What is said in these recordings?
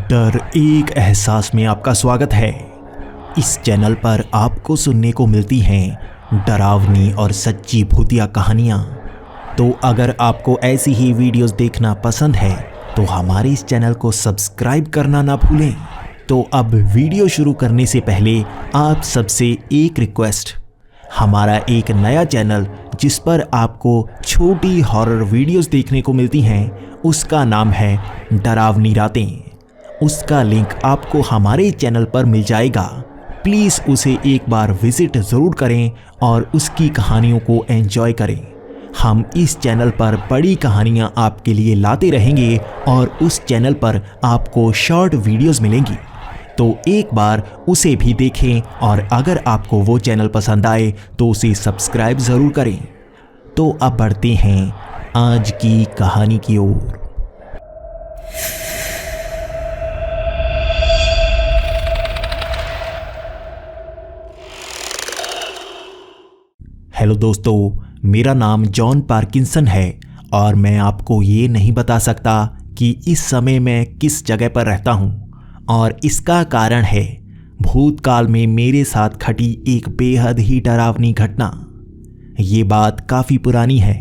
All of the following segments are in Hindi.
डर एक एहसास में आपका स्वागत है। इस चैनल पर आपको सुनने को मिलती हैं डरावनी और सच्ची भूतिया कहानियाँ। तो अगर आपको ऐसी ही वीडियोस देखना पसंद है तो हमारे इस चैनल को सब्सक्राइब करना ना भूलें। तो अब वीडियो शुरू करने से पहले आप सबसे एक रिक्वेस्ट, हमारा एक नया चैनल जिस पर आपको छोटी हॉरर वीडियोस देखने को मिलती हैं, उसका नाम है डरावनी रातें। उसका लिंक आपको हमारे चैनल पर मिल जाएगा। प्लीज़ उसे एक बार विज़िट ज़रूर करें और उसकी कहानियों को एंजॉय करें। हम इस चैनल पर बड़ी कहानियाँ आपके लिए लाते रहेंगे और उस चैनल पर आपको शॉर्ट वीडियोस मिलेंगी। तो एक बार उसे भी देखें और अगर आपको वो चैनल पसंद आए तो उसे सब्सक्राइब ज़रूर करें। तो अब बढ़ते हैं आज की कहानी की ओर। हेलो दोस्तों, मेरा नाम जॉन पार्किंसन है और मैं आपको ये नहीं बता सकता कि इस समय मैं किस जगह पर रहता हूँ, और इसका कारण है भूतकाल में मेरे साथ घटी एक बेहद ही डरावनी घटना। ये बात काफ़ी पुरानी है।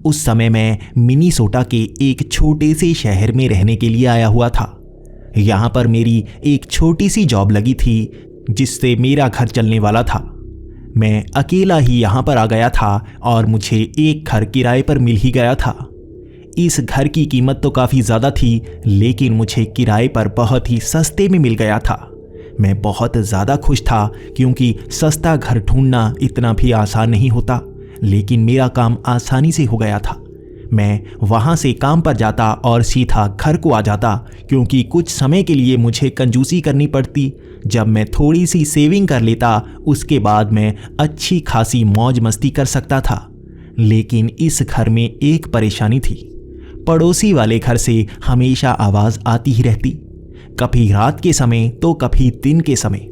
उस समय मैं मिनीसोटा के एक छोटे से शहर में रहने के लिए आया हुआ था। यहाँ पर मेरी एक छोटी सी जॉब लगी थी जिससे मेरा घर चलने वाला था। मैं अकेला ही यहाँ पर आ गया था और मुझे एक घर किराए पर मिल ही गया था। इस घर की कीमत तो काफ़ी ज़्यादा थी, लेकिन मुझे किराए पर बहुत ही सस्ते में मिल गया था। मैं बहुत ज़्यादा खुश था क्योंकि सस्ता घर ढूंढना इतना भी आसान नहीं होता, लेकिन मेरा काम आसानी से हो गया था। मैं वहाँ से काम पर जाता और सीधा घर को आ जाता, क्योंकि कुछ समय के लिए मुझे कंजूसी करनी पड़ती। जब मैं थोड़ी सी सेविंग कर लेता, उसके बाद मैं अच्छी खासी मौज मस्ती कर सकता था। लेकिन इस घर में एक परेशानी थी। पड़ोसी वाले घर से हमेशा आवाज़ आती ही रहती, कभी रात के समय तो कभी दिन के समय।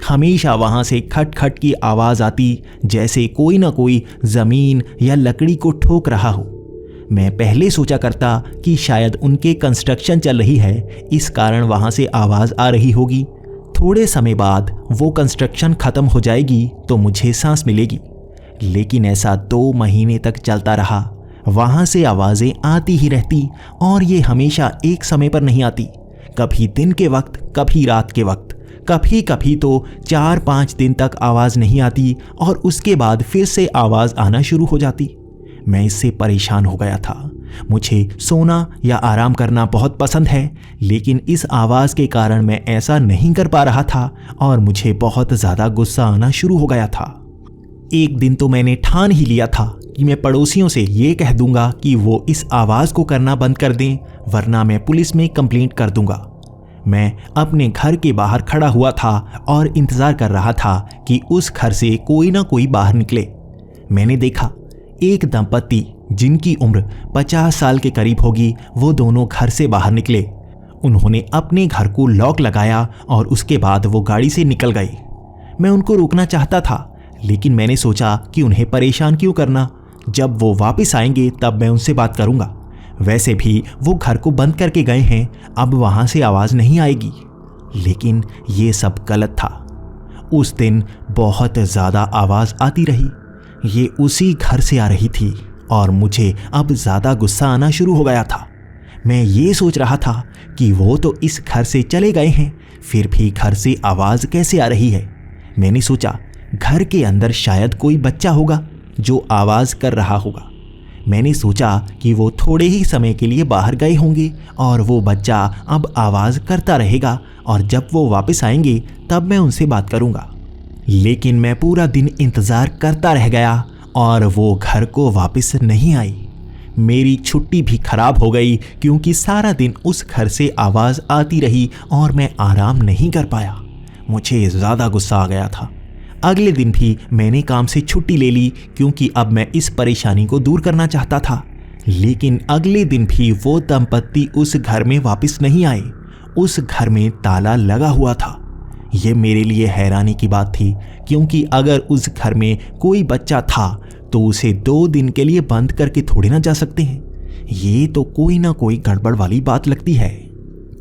हमेशा वहाँ से खट खट की आवाज़ आती, जैसे कोई ना कोई ज़मीन या लकड़ी को ठोक रहा हो। मैं पहले सोचा करता कि शायद उनके कंस्ट्रक्शन चल रही है, इस कारण वहाँ से आवाज़ आ रही होगी। थोड़े समय बाद वो कंस्ट्रक्शन ख़त्म हो जाएगी तो मुझे सांस मिलेगी। लेकिन ऐसा 2 महीने तक चलता रहा। वहाँ से आवाज़ें आती ही रहती और ये हमेशा एक समय पर नहीं आती, कभी दिन के वक्त, कभी रात के वक्त। कभी कभी तो 4-5 दिन तक आवाज़ नहीं आती और उसके बाद फिर से आवाज़ आना शुरू हो जाती। मैं इससे परेशान हो गया था। मुझे सोना या आराम करना बहुत पसंद है, लेकिन इस आवाज़ के कारण मैं ऐसा नहीं कर पा रहा था और मुझे बहुत ज़्यादा गुस्सा आना शुरू हो गया था। एक दिन तो मैंने ठान ही लिया था कि मैं पड़ोसियों से ये कह दूंगा कि वो इस आवाज़ को करना बंद कर दें, वरना मैं पुलिस में कंप्लेंट कर दूंगा। मैं अपने घर के बाहर खड़ा हुआ था और इंतज़ार कर रहा था कि उस घर से कोई ना कोई बाहर निकले। मैंने देखा एक दंपत्ति जिनकी उम्र 50 साल के करीब होगी, वो दोनों घर से बाहर निकले। उन्होंने अपने घर को लॉक लगाया और उसके बाद वो गाड़ी से निकल गए। मैं उनको रोकना चाहता था, लेकिन मैंने सोचा कि उन्हें परेशान क्यों करना। जब वो वापस आएंगे तब मैं उनसे बात करूंगा। वैसे भी वो घर को बंद करके गए हैं, अब वहाँ से आवाज़ नहीं आएगी। लेकिन ये सब गलत था। उस दिन बहुत ज़्यादा आवाज़ आती रही। ये उसी घर से आ रही थी और मुझे अब ज़्यादा गुस्सा आना शुरू हो गया था। मैं ये सोच रहा था कि वो तो इस घर से चले गए हैं, फिर भी घर से आवाज़ कैसे आ रही है। मैंने सोचा घर के अंदर शायद कोई बच्चा होगा जो आवाज़ कर रहा होगा। मैंने सोचा कि वो थोड़े ही समय के लिए बाहर गए होंगे और वो बच्चा अब आवाज़ करता रहेगा और जब वो वापस आएंगे तब मैं उनसे बात करूँगा। लेकिन मैं पूरा दिन इंतज़ार करता रह गया और वो घर को वापस नहीं आई। मेरी छुट्टी भी खराब हो गई क्योंकि सारा दिन उस घर से आवाज़ आती रही और मैं आराम नहीं कर पाया। मुझे ज़्यादा गुस्सा आ गया था। अगले दिन भी मैंने काम से छुट्टी ले ली क्योंकि अब मैं इस परेशानी को दूर करना चाहता था। लेकिन अगले दिन भी वो दंपत्ति उस घर में वापस नहीं आए। उस घर में ताला लगा हुआ था। ये मेरे लिए हैरानी की बात थी, क्योंकि अगर उस घर में कोई बच्चा था तो उसे 2 दिन के लिए बंद करके थोड़े ना जा सकते हैं। ये तो कोई ना कोई गड़बड़ वाली बात लगती है।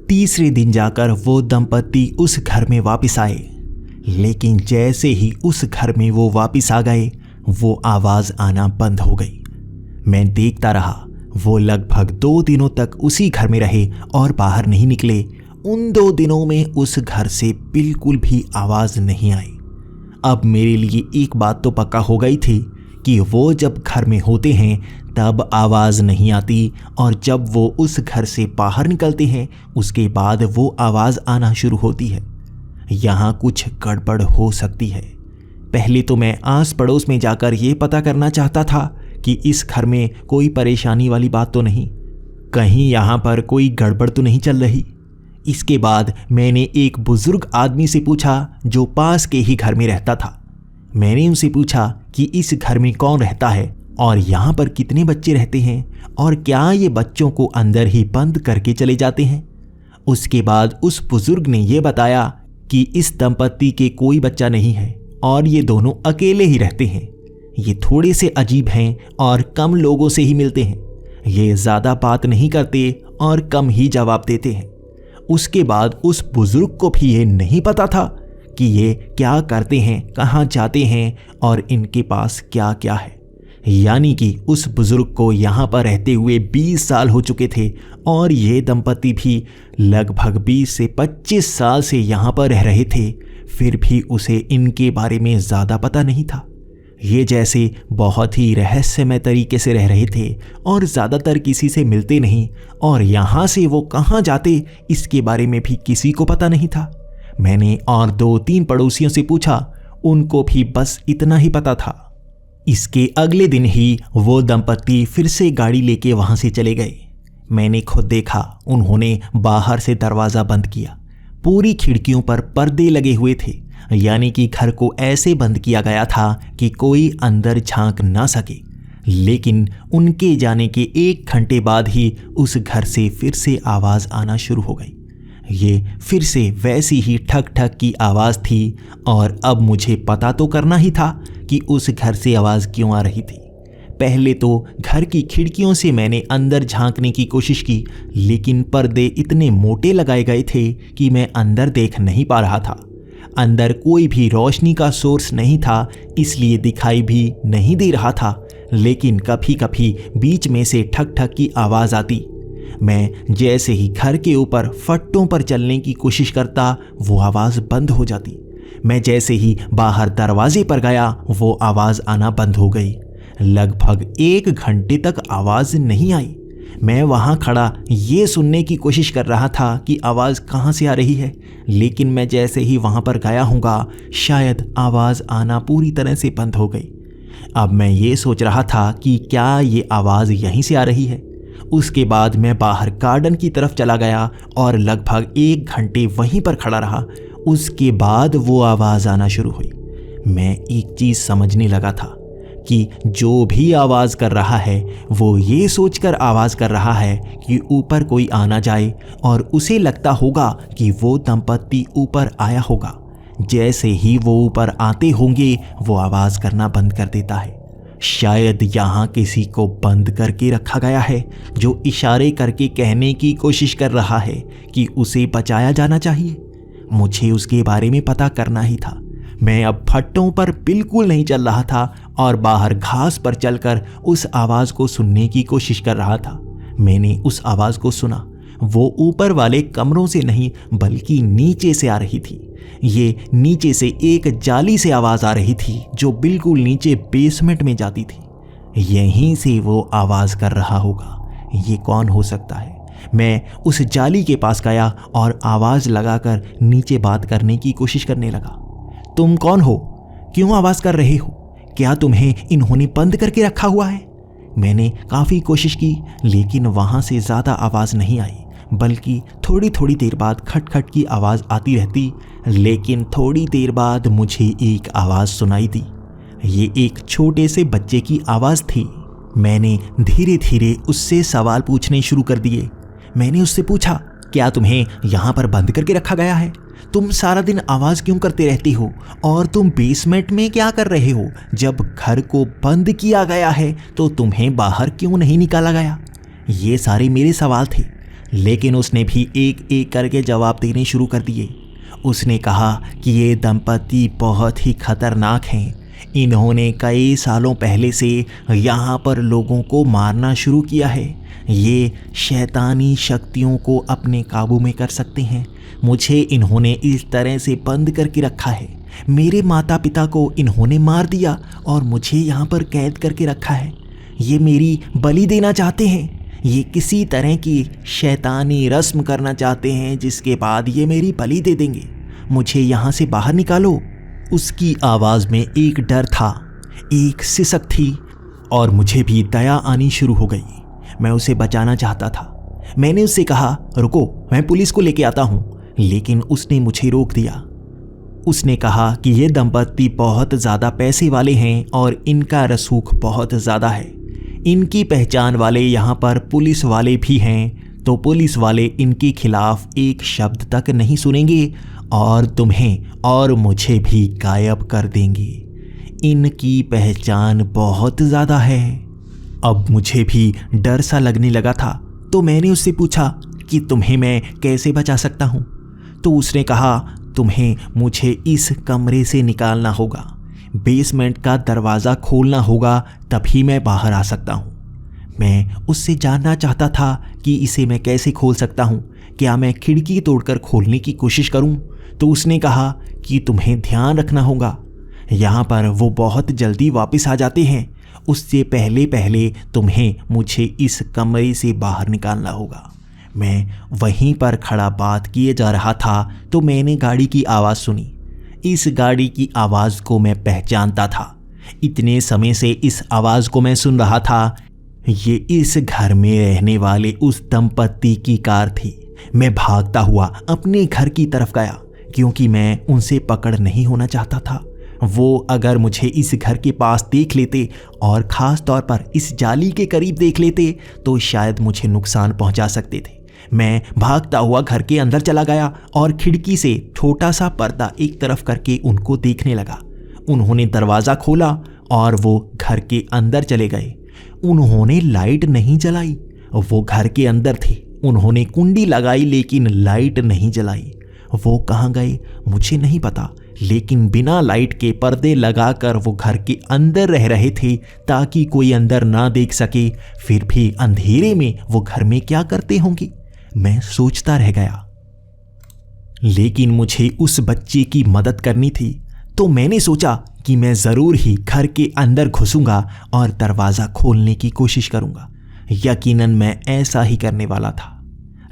तीसरे दिन जाकर वो दंपत्ति उस घर में वापस आए, लेकिन जैसे ही उस घर में वो वापस आ गए, वो आवाज़ आना बंद हो गई। मैं देखता रहा। वो लगभग 2 दिनों तक उसी घर में रहे और बाहर नहीं निकले। उन 2 दिनों में उस घर से बिल्कुल भी आवाज़ नहीं आई। अब मेरे लिए एक बात तो पक्का हो गई थी कि वो जब घर में होते हैं तब आवाज़ नहीं आती, और जब वो उस घर से बाहर निकलते हैं उसके बाद वो आवाज़ आना शुरू होती है। यहाँ कुछ गड़बड़ हो सकती है। पहले तो मैं आस पड़ोस में जाकर ये पता करना चाहता था कि इस घर में कोई परेशानी वाली बात तो नहीं, कहीं यहाँ पर कोई गड़बड़ तो नहीं चल रही। इसके बाद मैंने एक बुजुर्ग आदमी से पूछा जो पास के ही घर में रहता था। मैंने उनसे पूछा कि इस घर में कौन रहता है और यहाँ पर कितने बच्चे रहते हैं, और क्या ये बच्चों को अंदर ही बंद करके चले जाते हैं। उसके बाद उस बुजुर्ग ने यह बताया कि इस दंपत्ति के कोई बच्चा नहीं है और ये दोनों अकेले ही रहते हैं। ये थोड़े से अजीब हैं और कम लोगों से ही मिलते हैं। ये ज़्यादा बात नहीं करते और कम ही जवाब देते हैं। उसके बाद उस बुजुर्ग को भी ये नहीं पता था कि ये क्या करते हैं, कहाँ जाते हैं और इनके पास क्या क्या है। यानी कि उस बुजुर्ग को यहाँ पर रहते हुए 20 साल हो चुके थे और ये दंपत्ति भी लगभग 20 से 25 साल से यहाँ पर रह रहे थे, फिर भी उसे इनके बारे में ज़्यादा पता नहीं था। ये जैसे बहुत ही रहस्यमय तरीके से रह रहे थे और ज़्यादातर किसी से मिलते नहीं, और यहाँ से वो कहाँ जाते इसके बारे में भी किसी को पता नहीं था। मैंने और 2-3 पड़ोसियों से पूछा, उनको भी बस इतना ही पता था। इसके अगले दिन ही वो दंपत्ति फिर से गाड़ी लेके वहाँ से चले गए। मैंने खुद देखा, उन्होंने बाहर से दरवाज़ा बंद किया। पूरी खिड़कियों पर पर्दे लगे हुए थे, यानी कि घर को ऐसे बंद किया गया था कि कोई अंदर झांक ना सके। लेकिन उनके जाने के 1 घंटे बाद ही उस घर से फिर से आवाज़ आना शुरू हो गई। ये फिर से वैसी ही ठक ठक की आवाज़ थी, और अब मुझे पता तो करना ही था कि उस घर से आवाज़ क्यों आ रही थी। पहले तो घर की खिड़कियों से मैंने अंदर झांकने की कोशिश की, लेकिन पर्दे इतने मोटे लगाए गए थे कि मैं अंदर देख नहीं पा रहा था। अंदर कोई भी रोशनी का सोर्स नहीं था, इसलिए दिखाई भी नहीं दे रहा था। लेकिन कभी कभी बीच में से ठक ठक की आवाज़ आती। मैं जैसे ही घर के ऊपर फट्टों पर चलने की कोशिश करता, वो आवाज़ बंद हो जाती। मैं जैसे ही बाहर दरवाजे पर गया, वो आवाज़ आना बंद हो गई। लगभग 1 घंटे तक आवाज़ नहीं आई। मैं वहाँ खड़ा ये सुनने की कोशिश कर रहा था कि आवाज़ कहाँ से आ रही है, लेकिन मैं जैसे ही वहाँ पर गया हूँगा, शायद आवाज़ आना पूरी तरह से बंद हो गई। अब मैं ये सोच रहा था कि क्या ये आवाज़ यहीं से आ रही है। उसके बाद मैं बाहर गार्डन की तरफ चला गया और लगभग 1 घंटे वहीं पर खड़ा रहा। उसके बाद वो आवाज़ आना शुरू हुई। मैं एक चीज़ समझने लगा था कि जो भी आवाज़ कर रहा है वो ये सोचकर आवाज़ कर रहा है कि ऊपर कोई आना जाए, और उसे लगता होगा कि वो दंपत्ति ऊपर आया होगा। जैसे ही वो ऊपर आते होंगे, वो आवाज़ करना बंद कर देता है। शायद यहाँ किसी को बंद करके रखा गया है, जो इशारे करके कहने की कोशिश कर रहा है कि उसे बचाया जाना चाहिए। मुझे उसके बारे में पता करना ही था। मैं अब फट्टों पर बिल्कुल नहीं चल रहा था और बाहर घास पर चलकर उस आवाज़ को सुनने की कोशिश कर रहा था। मैंने उस आवाज़ को सुना। वो ऊपर वाले कमरों से नहीं बल्कि नीचे से आ रही थी। ये नीचे से एक जाली से आवाज़ आ रही थी जो बिल्कुल नीचे बेसमेंट में जाती थी। यहीं से वो आवाज़ कर रहा होगा। ये कौन हो सकता है? मैं उस जाली के पास गया और आवाज़ लगाकर नीचे बात करने की कोशिश करने लगा। तुम कौन हो? क्यों आवाज़ कर रहे हो? क्या तुम्हें इन्होंने बंद करके रखा हुआ है? मैंने काफ़ी कोशिश की, लेकिन वहाँ से ज़्यादा आवाज़ नहीं आई, बल्कि थोड़ी थोड़ी देर बाद खटखट की आवाज़ आती रहती। लेकिन थोड़ी देर बाद मुझे एक आवाज़ सुनाई दी। ये एक छोटे से बच्चे की आवाज़ थी। मैंने धीरे धीरे उससे सवाल पूछने शुरू कर दिए। मैंने उससे पूछा, क्या तुम्हें यहाँ पर बंद करके रखा गया है? तुम सारा दिन आवाज़ क्यों करते रहती हो? और तुम बेसमेंट में क्या कर रहे हो? जब घर को बंद किया गया है तो तुम्हें बाहर क्यों नहीं निकाला गया? ये सारे मेरे सवाल थे। लेकिन उसने भी एक एक करके जवाब देने शुरू कर दिए। उसने कहा कि ये दंपति बहुत ही खतरनाक हैं। इन्होंने कई सालों पहले से यहाँ पर लोगों को मारना शुरू किया है। ये शैतानी शक्तियों को अपने काबू में कर सकते हैं। मुझे इन्होंने इस तरह से बंद करके रखा है। मेरे माता पिता को इन्होंने मार दिया और मुझे यहाँ पर कैद करके रखा है। ये मेरी बलि देना चाहते हैं। ये किसी तरह की शैतानी रस्म करना चाहते हैं जिसके बाद ये मेरी बलि दे देंगे। मुझे यहाँ से बाहर निकालो। उसकी आवाज़ में एक डर था, एक सिसक थी और मुझे भी दया आनी शुरू हो गई। मैं उसे बचाना चाहता था। मैंने उससे कहा, रुको, मैं पुलिस को लेके आता हूँ, लेकिन उसने मुझे रोक दिया। उसने कहा कि ये दंपति बहुत ज़्यादा पैसे वाले हैं और इनका रसूख बहुत ज़्यादा है। इनकी पहचान वाले यहाँ पर पुलिस वाले भी हैं, तो पुलिस वाले इनके खिलाफ एक शब्द तक नहीं सुनेंगे और तुम्हें और मुझे भी गायब कर देंगे। इनकी पहचान बहुत ज़्यादा है। अब मुझे भी डर सा लगने लगा था, तो मैंने उससे पूछा कि तुम्हें मैं कैसे बचा सकता हूँ। तो उसने कहा, तुम्हें मुझे इस कमरे से निकालना होगा, बेसमेंट का दरवाज़ा खोलना होगा, तभी मैं बाहर आ सकता हूँ। मैं उससे जानना चाहता था कि इसे मैं कैसे खोल सकता हूँ। क्या मैं खिड़की तोड़कर खोलने की कोशिश करूँ? तो उसने कहा कि तुम्हें ध्यान रखना होगा, यहाँ पर वो बहुत जल्दी वापस आ जाते हैं। उससे पहले पहले तुम्हें मुझे इस कमरे से बाहर निकालना होगा। मैं वहीं पर खड़ा बात किए जा रहा था तो मैंने गाड़ी की आवाज़ सुनी। इस गाड़ी की आवाज़ को मैं पहचानता था। इतने समय से इस आवाज़ को मैं सुन रहा था। ये इस घर में रहने वाले उस दंपति की कार थी। मैं भागता हुआ अपने घर की तरफ गया क्योंकि मैं उनसे पकड़ नहीं होना चाहता था। वो अगर मुझे इस घर के पास देख लेते और ख़ास तौर पर इस जाली के करीब देख लेते तो शायद मुझे नुकसान पहुंचा सकते थे। मैं भागता हुआ घर के अंदर चला गया और खिड़की से छोटा सा पर्दा एक तरफ करके उनको देखने लगा। उन्होंने दरवाज़ा खोला और वो घर के अंदर चले गए। उन्होंने लाइट नहीं जलाई। वो घर के अंदर थे। उन्होंने कुंडी लगाई लेकिन लाइट नहीं जलाई। वो कहाँ गए मुझे नहीं पता, लेकिन बिना लाइट के पर्दे लगाकर वो घर के अंदर रह रहे थे ताकि कोई अंदर ना देख सके। फिर भी अंधेरे में वो घर में क्या करते होंगे, मैं सोचता रह गया। लेकिन मुझे उस बच्चे की मदद करनी थी, तो मैंने सोचा कि मैं ज़रूर ही घर के अंदर घुसूंगा और दरवाज़ा खोलने की कोशिश करूंगा। यकीनन मैं ऐसा ही करने वाला था।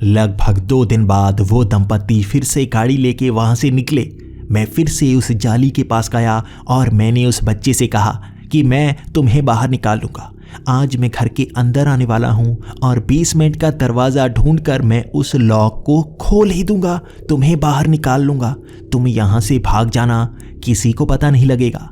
लगभग 2 दिन बाद वो दंपति फिर से गाड़ी लेके वहाँ से निकले। मैं फिर से उस जाली के पास गया और मैंने उस बच्चे से कहा कि मैं तुम्हें बाहर निकाल लूँगा। आज मैं घर के अंदर आने वाला हूँ और बेसमेंट का दरवाज़ा ढूंढकर मैं उस लॉक को खोल ही दूंगा। तुम्हें बाहर निकाल लूँगा। तुम यहाँ से भाग जाना, किसी को पता नहीं लगेगा।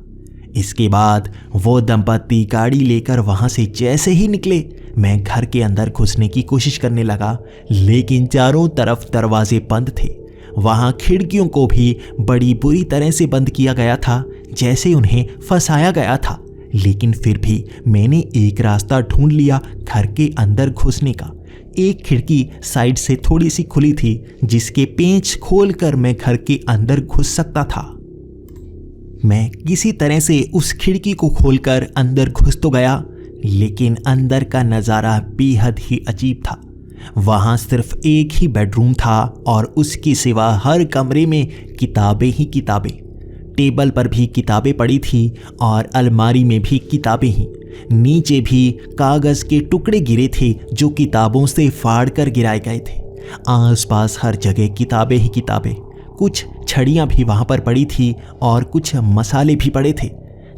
इसके बाद वो दंपति गाड़ी लेकर वहाँ से जैसे ही निकले, मैं घर के अंदर घुसने की कोशिश करने लगा, लेकिन चारों तरफ दरवाजे बंद थे। वहाँ खिड़कियों को भी बड़ी बुरी तरह से बंद किया गया था, जैसे उन्हें फंसाया गया था। लेकिन फिर भी मैंने एक रास्ता ढूंढ लिया घर के अंदर घुसने का। एक खिड़की साइड से थोड़ी सी खुली थी, जिसके पेंच खोलकर मैं घर के अंदर घुस सकता था। मैं किसी तरह से उस खिड़की को खोलकर अंदर घुस तो गया, लेकिन अंदर का नज़ारा बेहद ही अजीब था। वहाँ सिर्फ एक ही बेडरूम था और उसके सिवा हर कमरे में किताबें ही किताबें। टेबल पर भी किताबें पड़ी थी और अलमारी में भी किताबें ही। नीचे भी कागज़ के टुकड़े गिरे थे जो किताबों से फाड़ कर गिराए गए थे। आसपास हर जगह किताबें ही किताबें। कुछ छड़ियाँ भी वहाँ पर पड़ी थी और कुछ मसाले भी पड़े थे।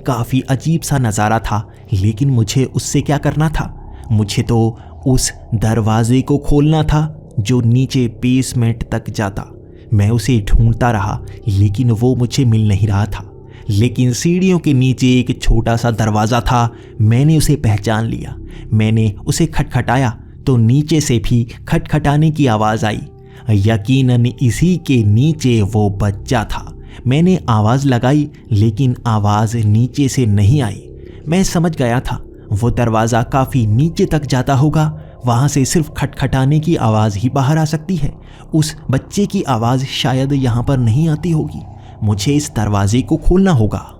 काफ़ी अजीब सा नज़ारा था, लेकिन मुझे उससे क्या करना था? मुझे तो उस दरवाजे को खोलना था जो नीचे बेसमेंट तक जाता। मैं उसे ढूंढता रहा, लेकिन वो मुझे मिल नहीं रहा था। लेकिन सीढ़ियों के नीचे एक छोटा सा दरवाज़ा था। मैंने उसे पहचान लिया। मैंने उसे खटखटाया तो नीचे से भी खटखटाने की आवाज़ आई। यकीनन इसी के नीचे वो बच्चा था। मैंने आवाज़ लगाई, लेकिन आवाज़ नीचे से नहीं आई। मैं समझ गया था वो दरवाज़ा काफ़ी नीचे तक जाता होगा। वहाँ से सिर्फ खटखटाने की आवाज़ ही बाहर आ सकती है। उस बच्चे की आवाज़ शायद यहाँ पर नहीं आती होगी। मुझे इस दरवाजे को खोलना होगा।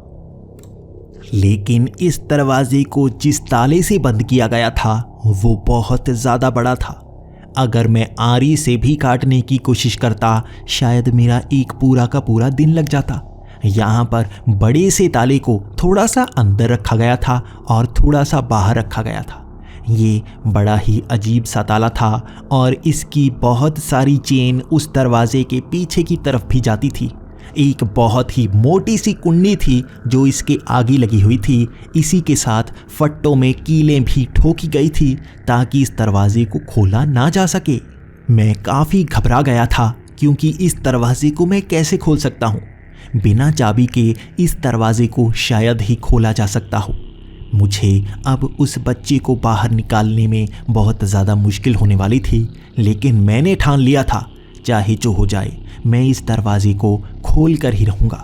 लेकिन इस दरवाजे को जिस ताले से बंद किया गया था वो बहुत ज़्यादा बड़ा था। अगर मैं आरी से भी काटने की कोशिश करता शायद मेरा एक पूरा का पूरा दिन लग जाता। यहाँ पर बड़े से ताले को थोड़ा सा अंदर रखा गया था और थोड़ा सा बाहर रखा गया था। ये बड़ा ही अजीब सा ताला था और इसकी बहुत सारी चेन उस दरवाजे के पीछे की तरफ भी जाती थी। एक बहुत ही मोटी सी कुंडी थी जो इसके आगे लगी हुई थी। इसी के साथ फट्टों में कीलें भी ठोकी गई थी ताकि इस दरवाजे को खोला ना जा सके। मैं काफ़ी घबरा गया था क्योंकि इस दरवाजे को मैं कैसे खोल सकता हूँ। बिना चाबी के इस दरवाजे को शायद ही खोला जा सकता हो। मुझे अब उस बच्चे को बाहर निकालने में बहुत ज़्यादा मुश्किल होने वाली थी, लेकिन मैंने ठान लिया था चाहे जो हो जाए मैं इस दरवाजे को खोल कर ही रहूँगा।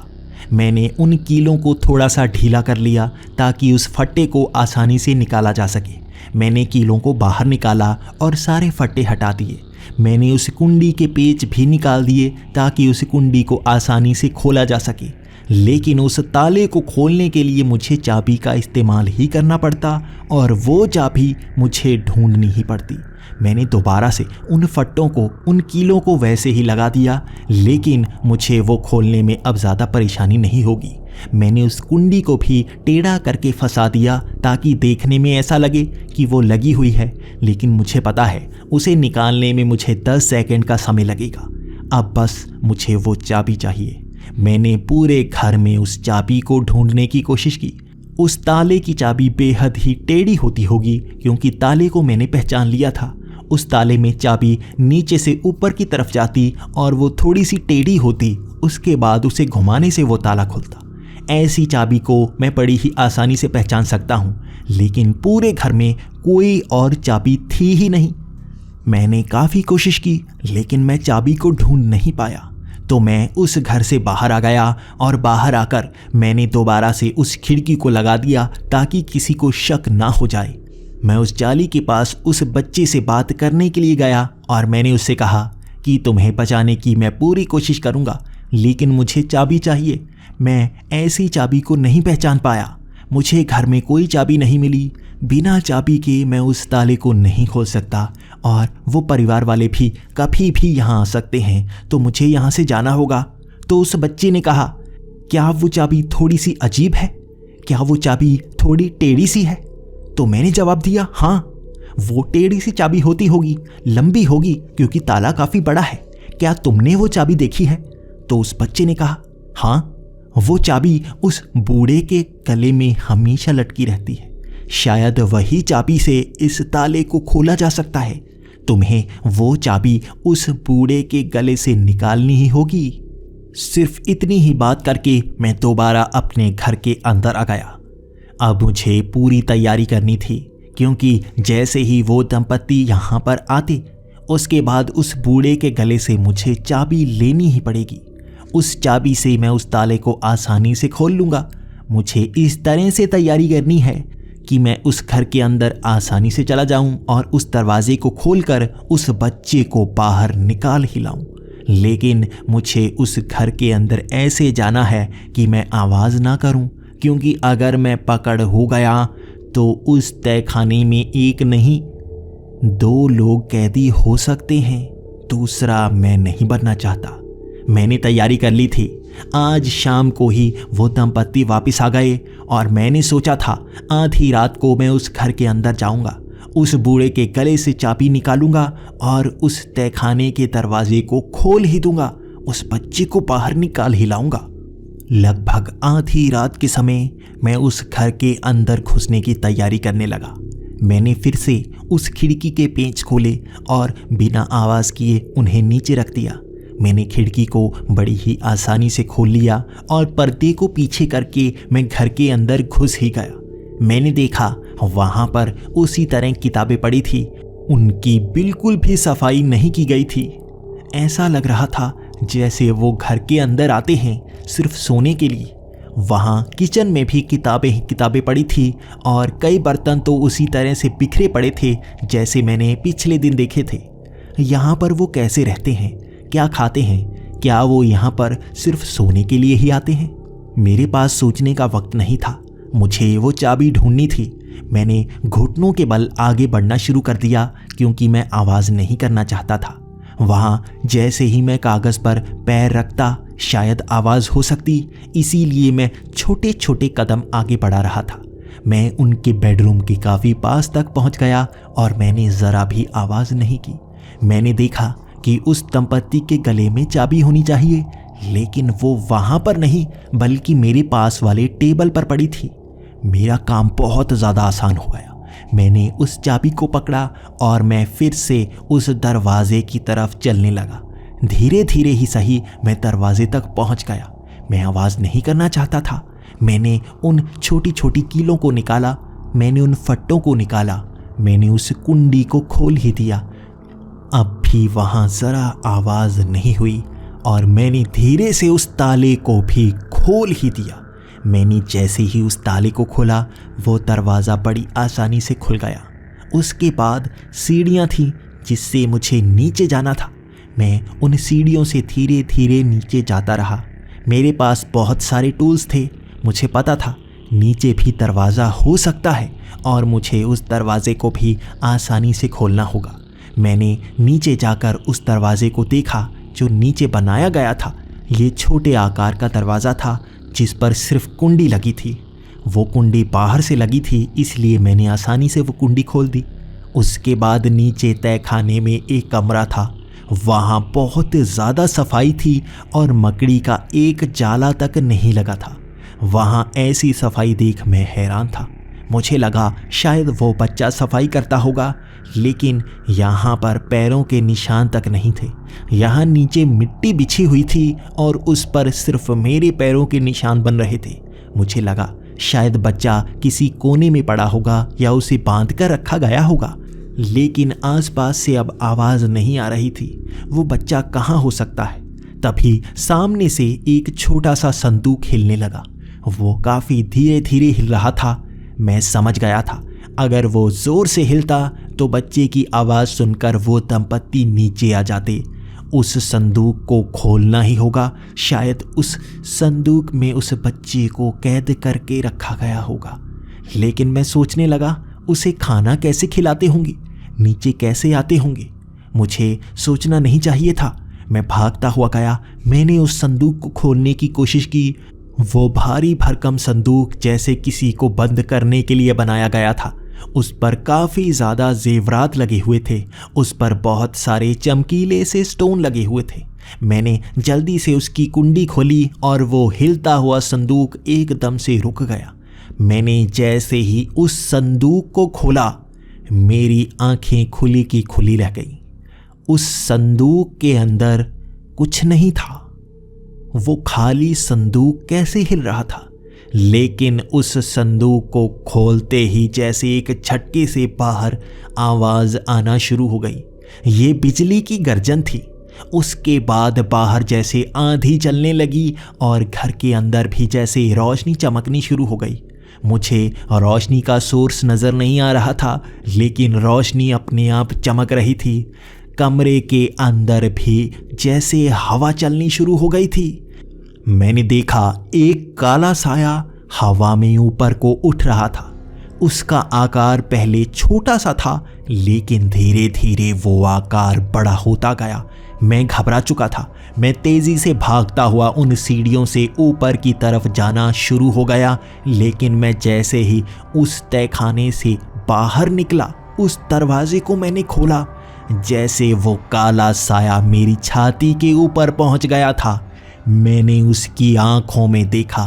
मैंने उन कीलों को थोड़ा सा ढीला कर लिया ताकि उस फट्टे को आसानी से निकाला जा सके। मैंने कीलों को बाहर निकाला और सारे फट्टे हटा दिए। मैंने उस कुंडी के पेच भी निकाल दिए ताकि उस कुंडी को आसानी से खोला जा सके। लेकिन उस ताले को खोलने के लिए मुझे चाबी का इस्तेमाल ही करना पड़ता और वो चाबी मुझे ढूंढनी ही पड़ती। मैंने दोबारा से उन फट्टों को, उन कीलों को वैसे ही लगा दिया, लेकिन मुझे वो खोलने में अब ज़्यादा परेशानी नहीं होगी। मैंने उस कुंडी को भी टेढ़ा करके फंसा दिया ताकि देखने में ऐसा लगे कि वो लगी हुई है, लेकिन मुझे पता है उसे निकालने में मुझे 10 सेकंड का समय लगेगा। अब बस मुझे वो चाबी चाहिए। मैंने पूरे घर में उस चाबी को ढूंढने की कोशिश की। उस ताले की चाबी बेहद ही टेढ़ी होती होगी क्योंकि ताले को मैंने पहचान लिया था। उस ताले में चाबी नीचे से ऊपर की तरफ जाती और वो थोड़ी सी टेढ़ी होती। उसके बाद उसे घुमाने से वो ताला खुलता। ऐसी चाबी को मैं बड़ी ही आसानी से पहचान सकता हूँ, लेकिन पूरे घर में कोई और चाबी थी ही नहीं। मैंने काफ़ी कोशिश की लेकिन मैं चाबी को ढूंढ नहीं पाया। तो मैं उस घर से बाहर आ गया और बाहर आकर मैंने दोबारा से उस खिड़की को लगा दिया ताकि किसी को शक ना हो जाए। मैं उस जाली के पास उस बच्चे से बात करने के लिए गया और मैंने उससे कहा कि तुम्हें बचाने की मैं पूरी कोशिश करूँगा, लेकिन मुझे चाबी चाहिए। मैं ऐसी चाबी को नहीं पहचान पाया। मुझे घर में कोई चाबी नहीं मिली। बिना चाबी के मैं उस ताले को नहीं खोल सकता और वो परिवार वाले भी कभी भी यहाँ आ सकते हैं, तो मुझे यहाँ से जाना होगा। तो उस बच्चे ने कहा, क्या वो चाबी थोड़ी सी अजीब है? क्या वो चाबी थोड़ी टेढ़ी सी है? तो मैंने जवाब दिया, हाँ, वो टेढ़ी सी चाबी होती होगी, लंबी होगी क्योंकि ताला काफ़ी बड़ा है। क्या तुमने वो चाबी देखी है? तो उस बच्चे ने कहा, हाँ, वो चाबी उस बूढ़े के गले में हमेशा लटकी रहती है। शायद वही चाबी से इस ताले को खोला जा सकता है। तुम्हें वो चाबी उस बूढ़े के गले से निकालनी ही होगी। सिर्फ इतनी ही बात करके मैं दोबारा अपने घर के अंदर आ गया। अब मुझे पूरी तैयारी करनी थी क्योंकि जैसे ही वो दंपत्ति यहाँ पर आते उसके बाद उस बूढ़े के गले से मुझे चाबी लेनी ही पड़ेगी। उस चाबी से मैं उस ताले को आसानी से खोल लूँगा। मुझे इस तरह से तैयारी करनी है कि मैं उस घर के अंदर आसानी से चला जाऊं और उस दरवाजे को खोलकर उस बच्चे को बाहर निकाल ही लाऊं। लेकिन मुझे उस घर के अंदर ऐसे जाना है कि मैं आवाज़ ना करूं, क्योंकि अगर मैं पकड़ हो गया तो उस तहखाने में एक नहीं 2 लोग कैदी हो सकते हैं। दूसरा मैं नहीं बनना चाहता। मैंने तैयारी कर ली थी। आज शाम को ही वो दंपत्ति वापस आ गए और मैंने सोचा था आधी रात को मैं उस घर के अंदर जाऊंगा, उस बूढ़े के गले से चाबी निकालूंगा और उस तहखाने के दरवाजे को खोल ही दूंगा, उस बच्चे को बाहर निकाल ही लाऊंगा। लगभग आधी रात के समय मैं उस घर के अंदर घुसने की तैयारी करने लगा। मैंने फिर से उस खिड़की के पेंच खोले और बिना आवाज़ किए उन्हें नीचे रख दिया। मैंने खिड़की को बड़ी ही आसानी से खोल लिया और पर्दे को पीछे करके मैं घर के अंदर घुस ही गया। मैंने देखा वहाँ पर उसी तरह किताबें पड़ी थी। उनकी बिल्कुल भी सफाई नहीं की गई थी। ऐसा लग रहा था जैसे वो घर के अंदर आते हैं सिर्फ सोने के लिए। वहाँ किचन में भी किताबें ही किताबें पड़ी थी और कई बर्तन तो उसी तरह से बिखरे पड़े थे जैसे मैंने पिछले दिन देखे थे। यहाँ पर वो कैसे रहते हैं, क्या खाते हैं, क्या वो यहाँ पर सिर्फ सोने के लिए ही आते हैं? मेरे पास सोचने का वक्त नहीं था, मुझे वो चाबी ढूंढनी थी। मैंने घुटनों के बल आगे बढ़ना शुरू कर दिया क्योंकि मैं आवाज़ नहीं करना चाहता था। वहाँ जैसे ही मैं कागज़ पर पैर रखता शायद आवाज़ हो सकती, इसीलिए मैं छोटे छोटे कदम आगे बढ़ा रहा था। मैं उनके बेडरूम के काफ़ी पास तक पहुँच गया और मैंने ज़रा भी आवाज़ नहीं की। मैंने देखा कि उस दंपत्ति के गले में चाबी होनी चाहिए, लेकिन वो वहाँ पर नहीं बल्कि मेरे पास वाले टेबल पर पड़ी थी। मेरा काम बहुत ज़्यादा आसान हो गया। मैंने उस चाबी को पकड़ा और मैं फिर से उस दरवाजे की तरफ चलने लगा। धीरे धीरे ही सही मैं दरवाजे तक पहुंच गया। मैं आवाज़ नहीं करना चाहता था। मैंने उन छोटी छोटी कीलों को निकाला, मैंने उन फट्टों को निकाला, मैंने उस कुंडी को खोल ही दिया। अब भी वहाँ ज़रा आवाज़ नहीं हुई और मैंने धीरे से उस ताले को भी खोल ही दिया। मैंने जैसे ही उस ताले को खोला वो दरवाज़ा बड़ी आसानी से खुल गया। उसके बाद सीढ़ियाँ थीं जिससे मुझे नीचे जाना था। मैं उन सीढ़ियों से धीरे धीरे नीचे जाता रहा। मेरे पास बहुत सारे टूल्स थे। मुझे पता था नीचे भी दरवाज़ा हो सकता है और मुझे उस दरवाज़े को भी आसानी से खोलना होगा। मैंने नीचे जाकर उस दरवाज़े को देखा जो नीचे बनाया गया था। ये छोटे आकार का दरवाज़ा था जिस पर सिर्फ कुंडी लगी थी। वो कुंडी बाहर से लगी थी, इसलिए मैंने आसानी से वो कुंडी खोल दी। उसके बाद नीचे तहखाने में एक कमरा था। वहाँ बहुत ज़्यादा सफाई थी और मकड़ी का एक जाला तक नहीं लगा था। वहाँ ऐसी सफाई देख मैं हैरान था। मुझे लगा शायद वो बच्चा सफाई करता होगा, लेकिन यहाँ पर पैरों के निशान तक नहीं थे। यहाँ नीचे मिट्टी बिछी हुई थी और उस पर सिर्फ मेरे पैरों के निशान बन रहे थे। मुझे लगा शायद बच्चा किसी कोने में पड़ा होगा या उसे बांध कर रखा गया होगा, लेकिन आसपास से अब आवाज़ नहीं आ रही थी। वो बच्चा कहाँ हो सकता है? तभी सामने से एक छोटा सा संदूक हिलने लगा। वो काफ़ी धीरे धीरे हिल रहा था। मैं समझ गया था अगर वो ज़ोर से हिलता तो बच्चे की आवाज़ सुनकर वो दंपत्ति नीचे आ जाते। उस संदूक को खोलना ही होगा। शायद उस संदूक में उस बच्चे को कैद करके रखा गया होगा। लेकिन मैं सोचने लगा उसे खाना कैसे खिलाते होंगे, नीचे कैसे आते होंगे। मुझे सोचना नहीं चाहिए था। मैं भागता हुआ गया। मैंने उस संदूक को खोलने की कोशिश की। वो भारी भरकम संदूक जैसे किसी को बंद करने के लिए बनाया गया था। उस पर काफ़ी ज़्यादा जेवरात लगे हुए थे। उस पर बहुत सारे चमकीले से स्टोन लगे हुए थे। मैंने जल्दी से उसकी कुंडी खोली और वो हिलता हुआ संदूक एकदम से रुक गया। मैंने जैसे ही उस संदूक को खोला मेरी आंखें खुली की खुली रह गईं। उस संदूक के अंदर कुछ नहीं था। वो खाली संदूक कैसे हिल रहा था? लेकिन उस संदूक को खोलते ही जैसे एक झटके से बाहर आवाज़ आना शुरू हो गई। ये बिजली की गर्जन थी। उसके बाद बाहर जैसे आंधी चलने लगी और घर के अंदर भी जैसे रोशनी चमकनी शुरू हो गई। मुझे रोशनी का सोर्स नज़र नहीं आ रहा था, लेकिन रोशनी अपने आप चमक रही थी। कमरे के अंदर भी जैसे हवा चलनी शुरू हो गई थी। मैंने देखा एक काला साया हवा में ऊपर को उठ रहा था। उसका आकार पहले छोटा सा था, लेकिन धीरे धीरे वो आकार बड़ा होता गया। मैं घबरा चुका था। मैं तेज़ी से भागता हुआ उन सीढ़ियों से ऊपर की तरफ जाना शुरू हो गया, लेकिन मैं जैसे ही उस तहखाने से बाहर निकला, उस दरवाजे को मैंने खोला, जैसे वो काला साया मेरी छाती के ऊपर पहुंच गया था। मैंने उसकी आंखों में देखा।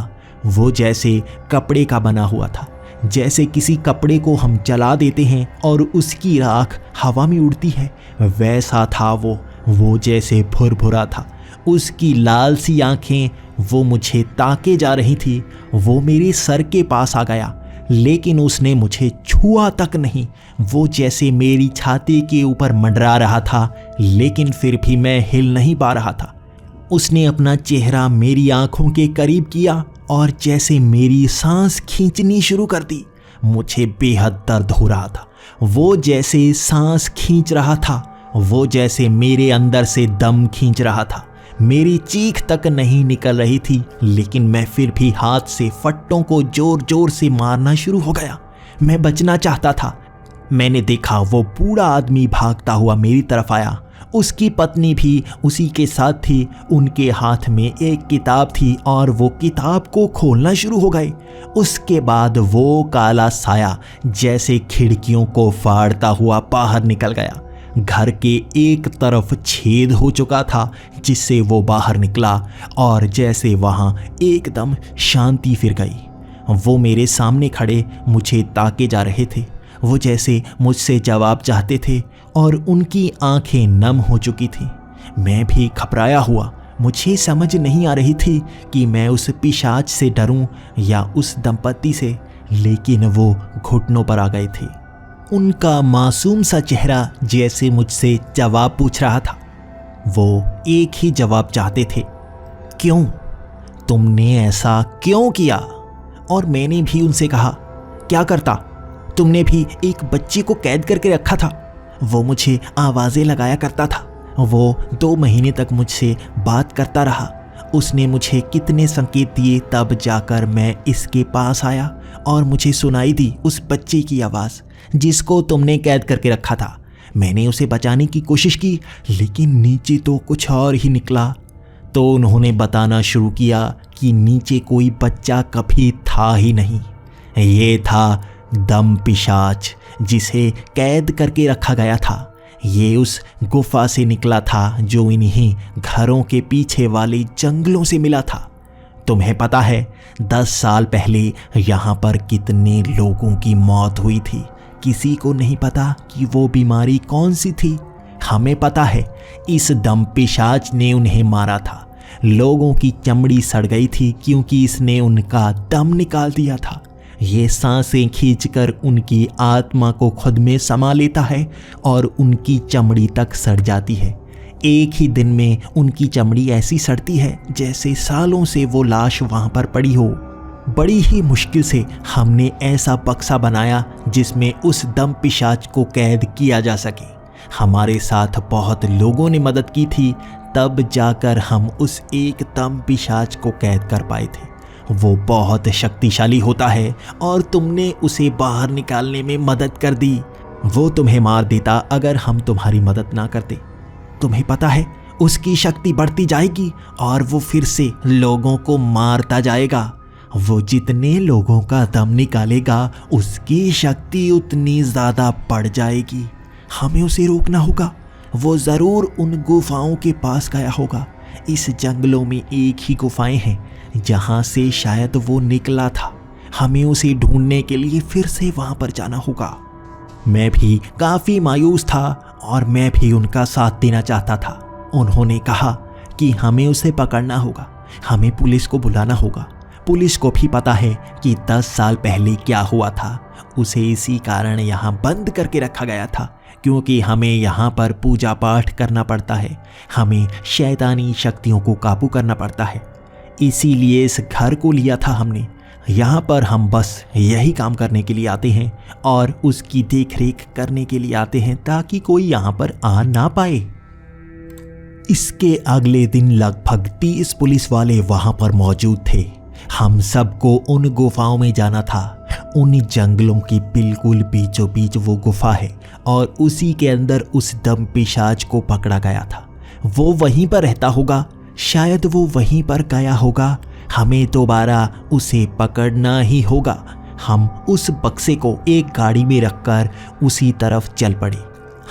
वो जैसे कपड़े का बना हुआ था। जैसे किसी कपड़े को हम जला देते हैं और उसकी राख हवा में उड़ती है, वैसा था वो जैसे भुरभुरा था। उसकी लाल सी आंखें वो मुझे ताके जा रही थी। वो मेरे सर के पास आ गया, लेकिन उसने मुझे छुआ तक नहीं। वो जैसे मेरी छाती के ऊपर मंडरा रहा था, लेकिन फिर भी मैं हिल नहीं पा रहा था। उसने अपना चेहरा मेरी आंखों के करीब किया और जैसे मेरी सांस खींचनी शुरू कर दी। मुझे बेहद दर्द हो रहा था। वो जैसे सांस खींच रहा था, वो जैसे मेरे अंदर से दम खींच रहा था। मेरी चीख तक नहीं निकल रही थी, लेकिन मैं फिर भी हाथ से फट्टों को जोर जोर से मारना शुरू हो गया। मैं बचना चाहता था। मैंने देखा वो बूढ़ा आदमी भागता हुआ मेरी तरफ आया। उसकी पत्नी भी उसी के साथ थी। उनके हाथ में एक किताब थी और वो किताब को खोलना शुरू हो गए। उसके बाद वो काला साया जैसे खिड़कियों को फाड़ता हुआ बाहर निकल गया। घर के एक तरफ छेद हो चुका था जिससे वो बाहर निकला और जैसे वहाँ एकदम शांति फिर गई। वो मेरे सामने खड़े मुझे ताके जा रहे थे। वो जैसे मुझसे जवाब चाहते थे और उनकी आंखें नम हो चुकी थी। मैं भी घबराया हुआ। मुझे समझ नहीं आ रही थी कि मैं उस पिशाच से डरूं या उस दंपत्ति से, लेकिन वो घुटनों पर आ गए थे। उनका मासूम सा चेहरा जैसे मुझसे जवाब पूछ रहा था। वो एक ही जवाब चाहते थे, क्यों? तुमने ऐसा क्यों किया? और मैंने भी उनसे कहा, क्या करता? तुमने भी एक बच्चे को कैद करके रखा था। वो मुझे आवाज़ें लगाया करता था। वो 2 महीने तक मुझसे बात करता रहा। उसने मुझे कितने संकेत दिए, तब जाकर मैं इसके पास आया और मुझे सुनाई दी उस बच्चे की आवाज़ जिसको तुमने कैद करके रखा था। मैंने उसे बचाने की कोशिश की, लेकिन नीचे तो कुछ और ही निकला। तो उन्होंने बताना शुरू किया कि नीचे कोई बच्चा कभी था ही नहीं। ये था दम पिशाच जिसे कैद करके रखा गया था। ये उस गुफा से निकला था जो इन्हीं घरों के पीछे वाले जंगलों से मिला था। तुम्हें पता है 10 साल पहले यहाँ पर कितने लोगों की मौत हुई थी? किसी को नहीं पता कि वो बीमारी कौन सी थी। हमें पता है इस दम पिशाच ने उन्हें मारा था। लोगों की चमड़ी सड़ गई थी क्योंकि इसने उनका दम निकाल दिया था। ये सांसें खींचकर उनकी आत्मा को खुद में समा लेता है और उनकी चमड़ी तक सड़ जाती है। एक ही दिन में उनकी चमड़ी ऐसी सड़ती है जैसे सालों से वो लाश वहाँ पर पड़ी हो। बड़ी ही मुश्किल से हमने ऐसा बक्सा बनाया जिसमें उस दम पिशाच को कैद किया जा सके। हमारे साथ बहुत लोगों ने मदद की थी, तब जाकर हम उस एक दम पिशाच को कैद कर पाए थे। वो बहुत शक्तिशाली होता है और तुमने उसे बाहर निकालने में मदद कर दी। वो तुम्हें मार देता अगर हम तुम्हारी मदद ना करते। तुम्हें पता है उसकी शक्ति बढ़ती जाएगी और वो फिर से लोगों को मारता जाएगा। वो जितने लोगों का दम निकालेगा उसकी शक्ति उतनी ज़्यादा बढ़ जाएगी। हमें उसे रोकना होगा। वो ज़रूर उन गुफाओं के पास गया होगा। इस जंगलों में एक ही गुफाएं हैं जहाँ से शायद वो निकला था। हमें उसे ढूंढने के लिए फिर से वहाँ पर जाना होगा। मैं भी काफ़ी मायूस था और मैं भी उनका साथ देना चाहता था। उन्होंने कहा कि हमें उसे पकड़ना होगा, हमें पुलिस को बुलाना होगा। पुलिस को भी पता है कि 10 साल पहले क्या हुआ था। उसे इसी कारण यहाँ बंद करके रखा गया था क्योंकि हमें यहाँ पर पूजा पाठ करना पड़ता है। हमें शैतानी शक्तियों को काबू करना पड़ता है। इसीलिए इस घर को लिया था हमने। यहाँ पर हम बस यही काम करने के लिए आते हैं और उसकी देखरेख करने के लिए आते हैं ताकि कोई यहाँ पर आ ना पाए। इसके अगले दिन लगभग 30 पुलिस वाले वहाँ पर मौजूद थे। हम सबको उन गुफाओं में जाना था। उन जंगलों की बिल्कुल बीचों बीच वो गुफा है और उसी के अंदर उस दम पिशाच को पकड़ा गया था। वो वहीं पर रहता होगा, शायद वो वहीं पर गया होगा। हमें दोबारा उसे पकड़ना ही होगा। हम उस बक्से को एक गाड़ी में रखकर उसी तरफ चल पड़े।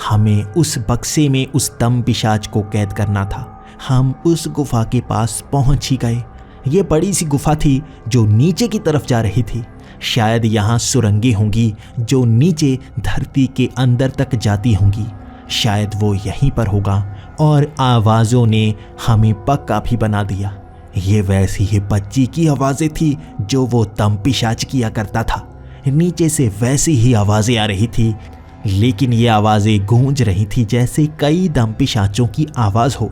हमें उस बक्से में उस दम पिशाच को कैद करना था। हम उस गुफा के पास पहुंच ही गए। ये बड़ी सी गुफा थी जो नीचे की तरफ जा रही थी। शायद यहाँ सुरंगें होंगी जो नीचे धरती के अंदर तक जाती होंगी। शायद वो यहीं पर होगा और आवाज़ों ने हमें पक्का भी बना दिया। ये वैसी ही बच्ची की आवाज़ें थी जो वो दम पिशाच किया करता था। नीचे से वैसी ही आवाज़ें आ रही थी, लेकिन ये आवाज़ें गूंज रही थी जैसे कई दम पिशाचों की आवाज़ हो।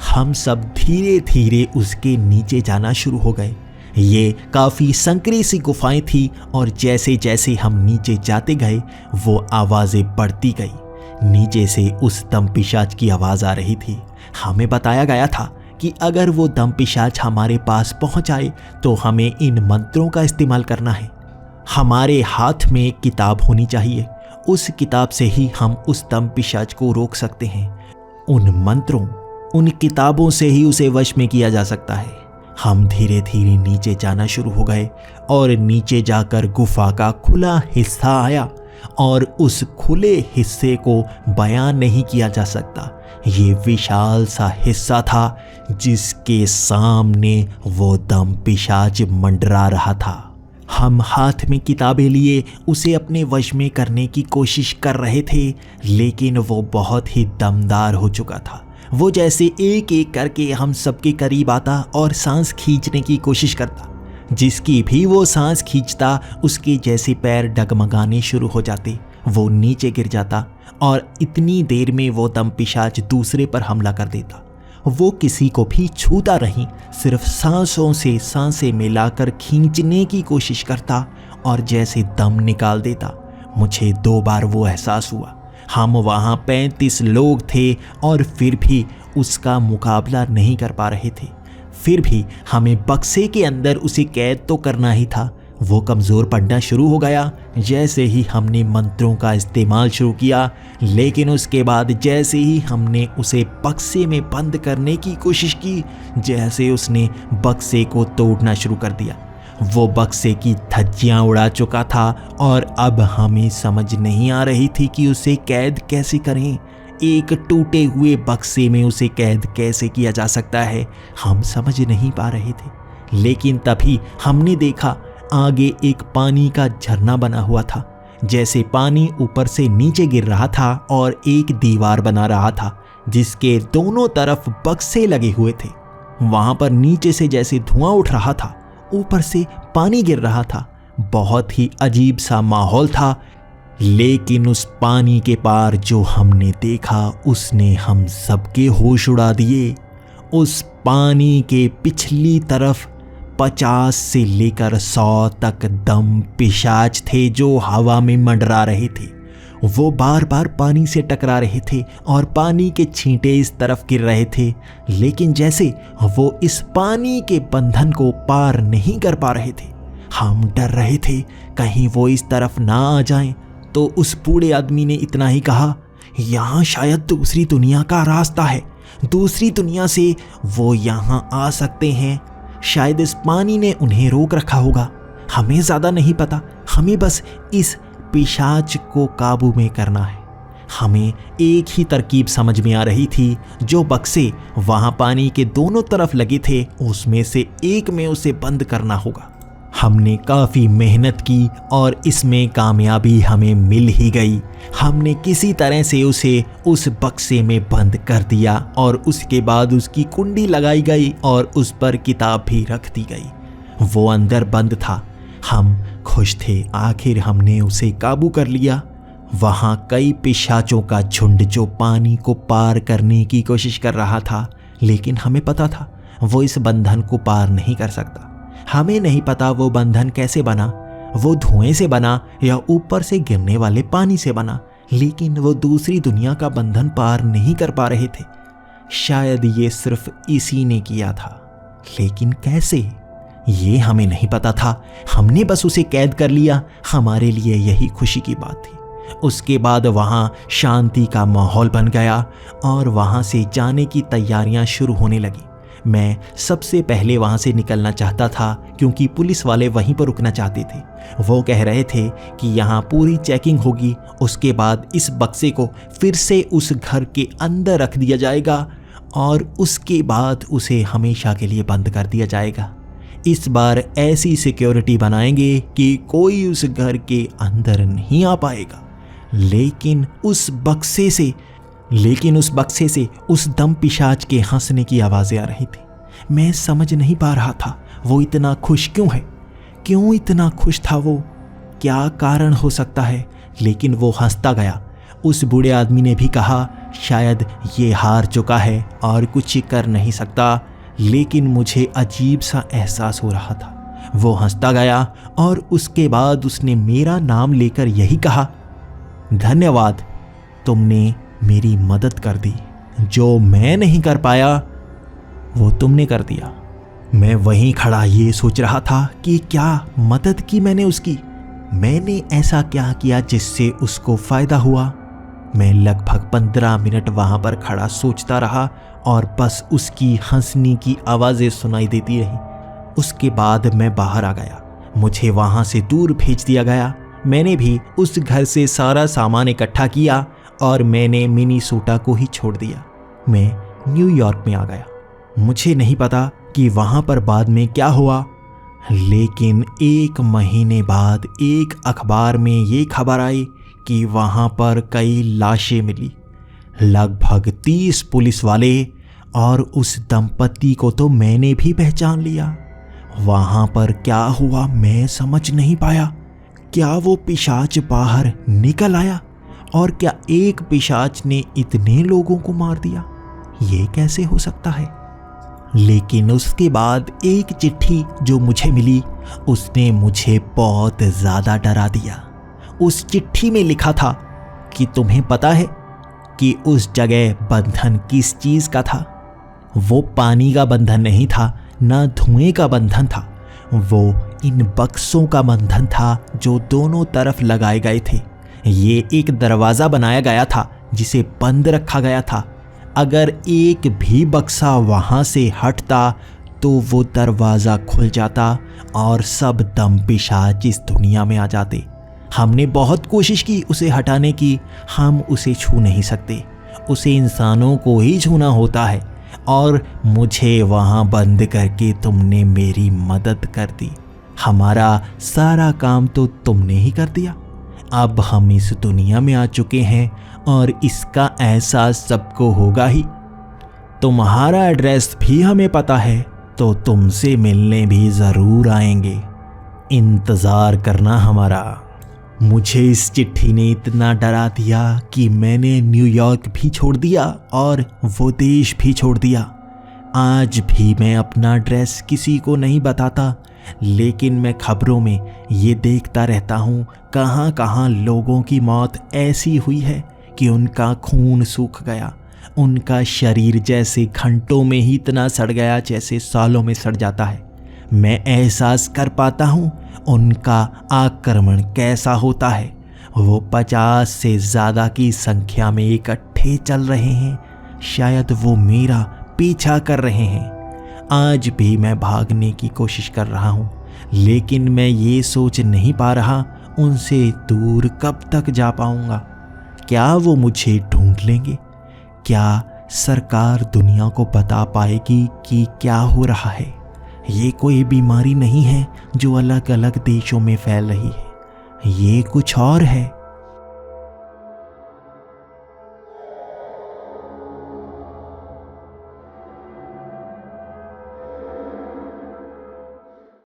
हम सब धीरे धीरे उसके नीचे जाना शुरू हो गए। ये काफ़ी संकरी सी गुफाएं थी और जैसे जैसे हम नीचे जाते गए वो आवाज़ें बढ़ती गई। नीचे से उस दम पिशाच की आवाज़ आ रही थी। हमें बताया गया था कि अगर वो दम पिशाच हमारे पास पहुंच आए तो हमें इन मंत्रों का इस्तेमाल करना है। हमारे हाथ में एक किताब होनी चाहिए, उस किताब से ही हम उस दम पिशाच को रोक सकते हैं। उन मंत्रों, उन किताबों से ही उसे वश में किया जा सकता है। हम धीरे धीरे नीचे जाना शुरू हो गए और नीचे जाकर गुफा का खुला हिस्सा आया और उस खुले हिस्से को बयान नहीं किया जा सकता। ये विशाल सा हिस्सा था जिसके सामने वो दम पिशाच मंडरा रहा था। हम हाथ में किताबें लिए उसे अपने वश में करने की कोशिश कर रहे थे, लेकिन वो बहुत ही दमदार हो चुका था। वो जैसे एक एक करके हम सबके करीब आता और सांस खींचने की कोशिश करता। जिसकी भी वो सांस खींचता उसके जैसे पैर डगमगाने शुरू हो जाते, वो नीचे गिर जाता और इतनी देर में वो दम पिशाच दूसरे पर हमला कर देता। वो किसी को भी छूता नहीं, सिर्फ सांसों से सांसें मिलाकर खींचने की कोशिश करता और जैसे दम निकाल देता। मुझे 2 बार वो एहसास हुआ। हम वहाँ 35 लोग थे और फिर भी उसका मुकाबला नहीं कर पा रहे थे। फिर भी हमें बक्से के अंदर उसे कैद तो करना ही था। वो कमज़ोर पड़ना शुरू हो गया जैसे ही हमने मंत्रों का इस्तेमाल शुरू किया, लेकिन उसके बाद जैसे ही हमने उसे बक्से में बंद करने की कोशिश की, जैसे उसने बक्से को तोड़ना शुरू कर दिया। वो बक्से की धज्जियाँ उड़ा चुका था और अब हमें समझ नहीं आ रही थी कि उसे कैद कैसे करें। एक टूटे हुए बक्से में उसे कैद कैसे किया जा सकता है, हम समझ नहीं पा रहे थे। लेकिन तभी हमने देखा आगे एक पानी का झरना बना हुआ था। जैसे पानी ऊपर से नीचे गिर रहा था और एक दीवार बना रहा था जिसके दोनों तरफ बक्से लगे हुए थे। वहां पर नीचे से जैसे धुआं उठ रहा था, ऊपर से पानी गिर रहा था। बहुत ही अजीब सा माहौल था। लेकिन उस पानी के पार जो हमने देखा उसने हम सबके होश उड़ा दिए। उस पानी के पिछली तरफ 50 से लेकर 100 तक दम पिशाच थे जो हवा में मंडरा रहे थे। वो बार बार पानी से टकरा रहे थे और पानी के छींटे इस तरफ गिर रहे थे, लेकिन जैसे वो इस पानी के बंधन को पार नहीं कर पा रहे थे। हम डर रहे थे कहीं वो इस तरफ ना आ जाएं। तो उस बूढ़े आदमी ने इतना ही कहा, यहाँ शायद दूसरी दुनिया का रास्ता है, दूसरी दुनिया से वो यहाँ आ सकते हैं। शायद इस पानी ने उन्हें रोक रखा होगा। हमें ज़्यादा नहीं पता, हमें बस इस पिशाच को काबू में करना है। हमें एक ही तरकीब समझ में आ रही थी, जो बक्से वहाँ पानी के दोनों तरफ लगे थे उसमें से एक में उसे बंद करना होगा। हमने काफ़ी मेहनत की और इसमें कामयाबी हमें मिल ही गई। हमने किसी तरह से उसे उस बक्से में बंद कर दिया और उसके बाद उसकी कुंडी लगाई गई और उस पर किताब भी रख दी गई। वो अंदर बंद था। हम खुश थे, आखिर हमने उसे काबू कर लिया। वहाँ कई पिशाचों का झुंड जो पानी को पार करने की कोशिश कर रहा था, लेकिन हमें पता था वो इस बंधन को पार नहीं कर सकता। हमें नहीं पता वो बंधन कैसे बना, वो धुएं से बना या ऊपर से गिरने वाले पानी से बना, लेकिन वो दूसरी दुनिया का बंधन पार नहीं कर पा रहे थे। शायद ये सिर्फ इसी ने किया था, लेकिन कैसे, ये हमें नहीं पता था। हमने बस उसे कैद कर लिया। हमारे लिए यही खुशी की बात थी। उसके बाद वहाँ शांति का माहौल बन गया और वहाँ से जाने की तैयारियां शुरू होने लगी। मैं सबसे पहले वहाँ से निकलना चाहता था क्योंकि पुलिस वाले वहीं पर रुकना चाहते थे। वो कह रहे थे कि यहाँ पूरी चेकिंग होगी, उसके बाद इस बक्से को फिर से उस घर के अंदर रख दिया जाएगा और उसके बाद उसे हमेशा के लिए बंद कर दिया जाएगा। इस बार ऐसी सिक्योरिटी बनाएंगे कि कोई उस घर के अंदर नहीं आ पाएगा। लेकिन उस बक्से से उस दम पिशाच के हंसने की आवाज़ें आ रही थी। मैं समझ नहीं पा रहा था वो इतना खुश क्यों है, क्यों इतना खुश था वो, क्या कारण हो सकता है। लेकिन वो हंसता गया। उस बूढ़े आदमी ने भी कहा, शायद ये हार चुका है और कुछ कर नहीं सकता, लेकिन मुझे अजीब सा एहसास हो रहा था। वो हंसता गया और उसके बाद उसने मेरा नाम लेकर यही कहा, धन्यवाद, तुमने मेरी मदद कर दी। जो मैं नहीं कर पाया वो तुमने कर दिया। मैं वहीं खड़ा ये सोच रहा था कि क्या मदद की मैंने उसकी। मैंने ऐसा क्या किया जिससे उसको फ़ायदा हुआ। मैं लगभग 15 मिनट वहाँ पर खड़ा सोचता रहा और बस उसकी हंसने की आवाज़ें सुनाई देती रही। उसके बाद मैं बाहर आ गया। मुझे वहाँ से दूर भेज दिया गया। मैंने भी उस घर से सारा सामान इकट्ठा किया और मैंने मिनीसोटा को ही छोड़ दिया। मैं न्यूयॉर्क में आ गया। मुझे नहीं पता कि वहाँ पर बाद में क्या हुआ, लेकिन 1 महीने बाद एक अखबार में ये खबर आई कि वहाँ पर कई लाशें मिली। लगभग 30 पुलिस वाले, और उस दंपति को तो मैंने भी पहचान लिया। वहाँ पर क्या हुआ मैं समझ नहीं पाया। क्या वो पिशाच बाहर निकल आया और क्या एक पिशाच ने इतने लोगों को मार दिया? ये कैसे हो सकता है? लेकिन उसके बाद एक चिट्ठी जो मुझे मिली उसने मुझे बहुत ज़्यादा डरा दिया। उस चिट्ठी में लिखा था कि तुम्हें पता है कि उस जगह बंधन किस चीज़ का था? वो पानी का बंधन नहीं था, ना धुएं का बंधन था। वो इन बक्सों का बंधन था जो दोनों तरफ लगाए गए थे। ये एक दरवाज़ा बनाया गया था जिसे बंद रखा गया था। अगर एक भी बक्सा वहाँ से हटता तो वो दरवाज़ा खुल जाता और सब दम पिशाच इस दुनिया में आ जाते। हमने बहुत कोशिश की उसे हटाने की, हम उसे छू नहीं सकते। उसे इंसानों को ही छूना होता है, और मुझे वहाँ बंद करके तुमने मेरी मदद कर दी। हमारा सारा काम तो तुमने ही कर दिया। अब हम इस दुनिया में आ चुके हैं और इसका एहसास सबको होगा ही। तुम्हारा एड्रेस भी हमें पता है, तो तुमसे मिलने भी ज़रूर आएंगे। इंतज़ार करना हमारा। मुझे इस चिट्ठी ने इतना डरा दिया कि मैंने न्यूयॉर्क भी छोड़ दिया और वो देश भी छोड़ दिया। आज भी मैं अपना एड्रेस किसी को नहीं बताता, लेकिन मैं खबरों में ये देखता रहता हूँ कहाँ कहाँ लोगों की मौत ऐसी हुई है कि उनका खून सूख गया, उनका शरीर जैसे घंटों में ही इतना सड़ गया जैसे सालों में सड़ जाता है। मैं एहसास कर पाता हूँ उनका आक्रमण कैसा होता है। वो 50 से ज़्यादा की संख्या में इकट्ठे चल रहे हैं। शायद वो मेरा पीछा कर रहे हैं। आज भी मैं भागने की कोशिश कर रहा हूँ, लेकिन मैं ये सोच नहीं पा रहा उनसे दूर कब तक जा पाऊँगा। क्या वो मुझे ढूंढ लेंगे? क्या सरकार दुनिया को बता पाएगी कि क्या हो रहा है? ये कोई बीमारी नहीं है जो अलग अलग देशों में फैल रही है। ये कुछ और है।